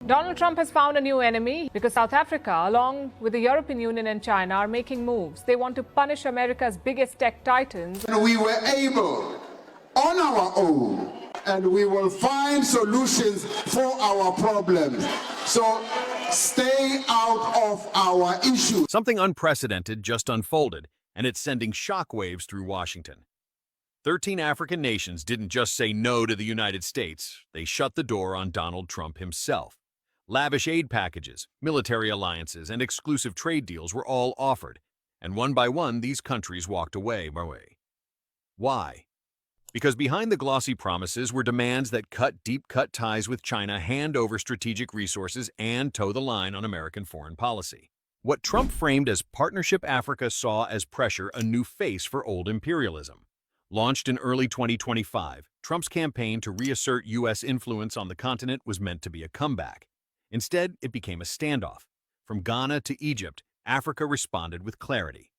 Donald Trump has found a new enemy because South Africa, along with the European Union and China, are making moves. They want to punish America's biggest tech titans. And we were able, on our own, and we will find solutions for our problems. So stay out of our issues. Something unprecedented just unfolded, and it's sending shockwaves through Washington. 13 African nations didn't just say no to the United States, they shut the door on Donald Trump himself. Lavish aid packages, military alliances, and exclusive trade deals were all offered, and one by one these countries walked away. Why? Because behind the glossy promises were demands that cut deep-cut ties with China, hand over strategic resources, and toe the line on American foreign policy. What Trump framed as Partnership Africa saw as pressure a new face for old imperialism. Launched in early 2025, Trump's campaign to reassert U.S. influence on the continent was meant to be a comeback. Instead, it became a standoff. From Ghana to Egypt, Africa responded with clarity.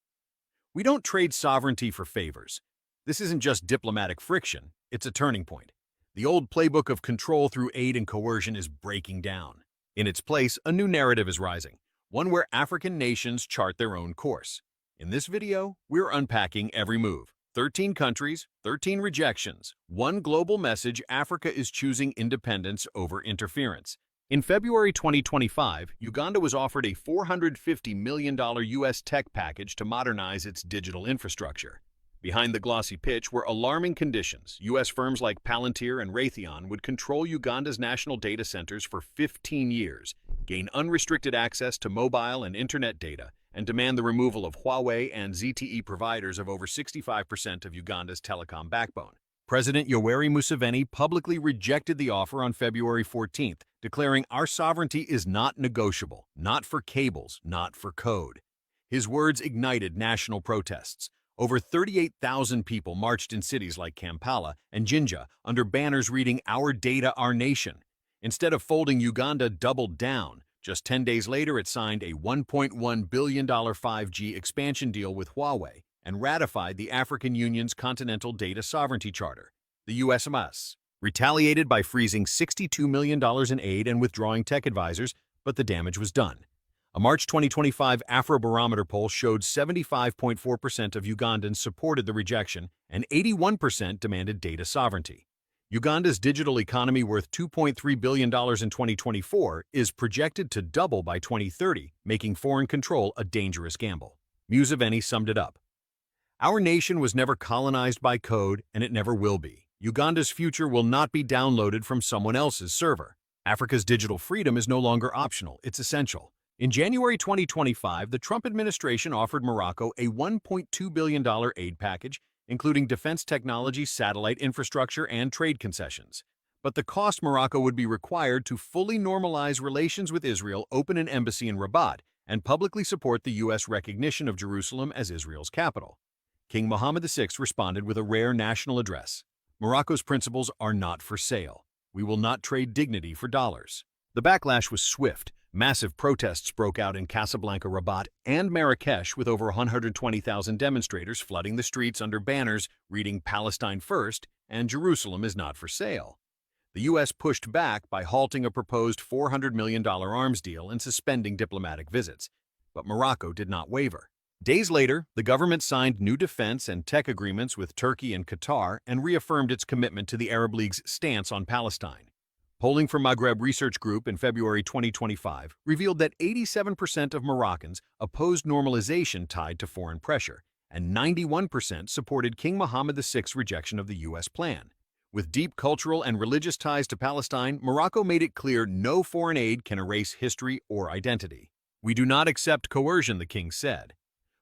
We don't trade sovereignty for favors. This isn't just diplomatic friction, it's a turning point. The old playbook of control through aid and coercion is breaking down. In its place, a new narrative is rising, one where African nations chart their own course. In this video, we're unpacking every move. 13 countries, 13 rejections, one global message: Africa is choosing independence over interference. In February 2025, Uganda was offered a $450 million U.S. tech package to modernize its digital infrastructure. Behind the glossy pitch were alarming conditions. U.S. firms like Palantir and Raytheon would control Uganda's national data centers for 15 years, gain unrestricted access to mobile and internet data, and demand the removal of Huawei and ZTE providers of over 65% of Uganda's telecom backbone. President Yoweri Museveni publicly rejected the offer on February 14th, declaring, "Our sovereignty is not negotiable, not for cables, not for code." His words ignited national protests. Over 38,000 people marched in cities like Kampala and Jinja under banners reading, "Our data, our nation." Instead of folding, Uganda doubled down. Just 10 days later, it signed a $1.1 billion 5G expansion deal with Huawei and ratified the African Union's Continental Data Sovereignty Charter. The USMS retaliated by freezing $62 million in aid and withdrawing tech advisors, but the damage was done. A March 2025 Afrobarometer poll showed 75.4% of Ugandans supported the rejection and 81% demanded data sovereignty. Uganda's digital economy, worth $2.3 billion in 2024, is projected to double by 2030, making foreign control a dangerous gamble. Museveni summed it up. "Our nation was never colonized by code, and it never will be. Uganda's future will not be downloaded from someone else's server. Africa's digital freedom is no longer optional, it's essential." In January 2025, the Trump administration offered Morocco a $1.2 billion aid package, including defense technology, satellite infrastructure, and trade concessions. But the cost: Morocco would be required to fully normalize relations with Israel, open an embassy in Rabat, and publicly support the U.S. recognition of Jerusalem as Israel's capital. King Mohammed VI responded with a rare national address. "Morocco's principles are not for sale. We will not trade dignity for dollars." The backlash was swift. Massive protests broke out in Casablanca, Rabat, and Marrakesh, with over 120,000 demonstrators flooding the streets under banners reading "Palestine first" and "Jerusalem is not for sale." The U.S. pushed back by halting a proposed $400 million arms deal and suspending diplomatic visits. But Morocco did not waver. Days later, the government signed new defense and tech agreements with Turkey and Qatar and reaffirmed its commitment to the Arab League's stance on Palestine. Polling from Maghreb Research Group in February 2025 revealed that 87% of Moroccans opposed normalization tied to foreign pressure, and 91% supported King Mohammed VI's rejection of the U.S. plan. With deep cultural and religious ties to Palestine, Morocco made it clear no foreign aid can erase history or identity. "We do not accept coercion," the king said.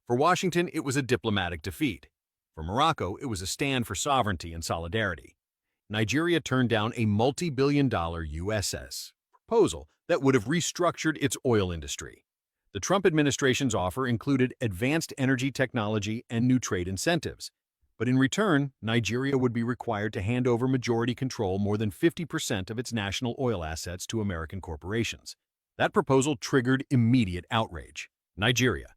For Washington, it was a diplomatic defeat. For Morocco, it was a stand for sovereignty and solidarity. Nigeria turned down a multi-billion-dollar USS proposal that would have restructured its oil industry. The Trump administration's offer included advanced energy technology and new trade incentives. But in return, Nigeria would be required to hand over majority control, more than 50% of its national oil assets, to American corporations. That proposal triggered immediate outrage. Nigeria,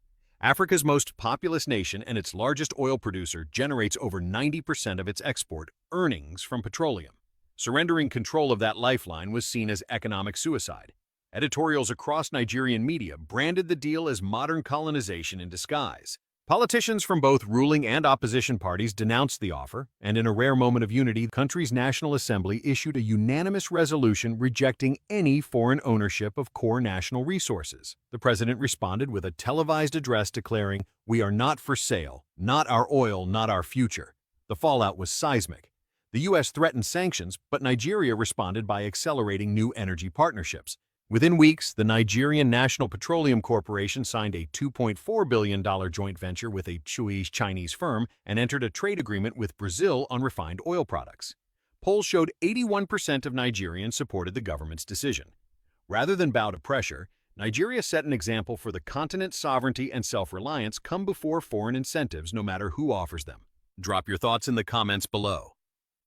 Africa's most populous nation and its largest oil producer, generates over 90% of its export earnings from petroleum. Surrendering control of that lifeline was seen as economic suicide. Editorials across Nigerian media branded the deal as modern colonization in disguise. Politicians from both ruling and opposition parties denounced the offer, and in a rare moment of unity, the country's National Assembly issued a unanimous resolution rejecting any foreign ownership of core national resources. The president responded with a televised address declaring, "We are not for sale, not our oil, not our future." The fallout was seismic. The U.S. threatened sanctions, but Nigeria responded by accelerating new energy partnerships. Within weeks, the Nigerian National Petroleum Corporation signed a $2.4 billion joint venture with a Chinese firm and entered a trade agreement with Brazil on refined oil products. Polls showed 81% of Nigerians supported the government's decision. Rather than bow to pressure, Nigeria set an example for the continent's sovereignty and self-reliance come before foreign incentives, no matter who offers them. Drop your thoughts in the comments below.